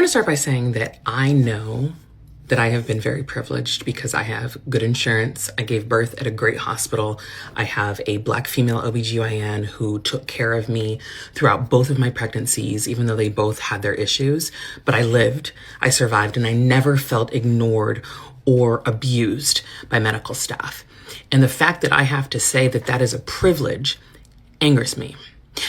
want to start by saying that I know that I have been very privileged because I have good insurance. I gave birth at a great hospital. I have a Black female OBGYN who took care of me throughout both of my pregnancies, even though they both had their issues. But I lived, I survived, and I never felt ignored or abused by medical staff. And the fact that I have to say that that is a privilege angers me.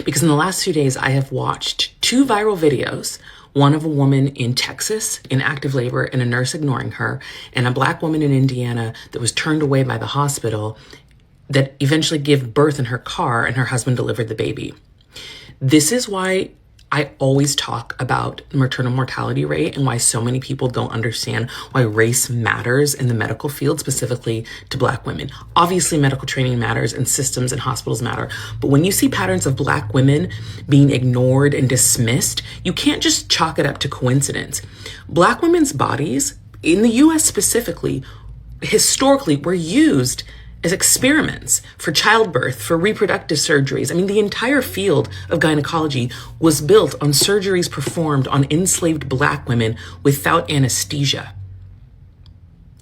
Because in the last 2 days, I have watched 2 viral videos, one of a woman in Texas in active labor and a nurse ignoring her, and a Black woman in Indiana that was turned away by the hospital that eventually gave birth in her car and her husband delivered the baby. This is why I always talk about the maternal mortality rate and why so many people don't understand why race matters in the medical field, specifically to Black women. Obviously, medical training matters and systems and hospitals matter. But when you see patterns of Black women being ignored and dismissed, you can't just chalk it up to coincidence. Black women's bodies, in the US specifically, historically were used as experiments for childbirth, for reproductive surgeries. I mean, the entire field of gynecology was built on surgeries performed on enslaved Black women without anesthesia.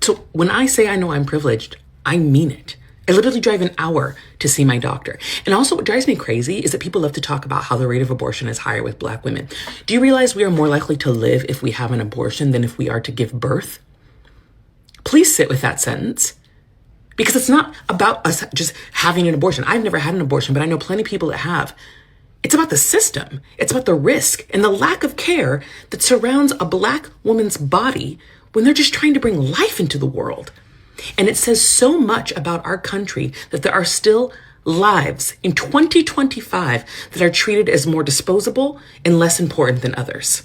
So when I say I know I'm privileged, I mean it. I literally drive an hour to see my doctor. And also what drives me crazy is that people love to talk about how the rate of abortion is higher with Black women. Do you realize we are more likely to live if we have an abortion than if we are to give birth? Please sit with that sentence. Because it's not about us just having an abortion. I've never had an abortion, but I know plenty of people that have. It's about the system. It's about the risk and the lack of care that surrounds a Black woman's body when they're just trying to bring life into the world. And it says so much about our country that there are still lives in 2025 that are treated as more disposable and less important than others.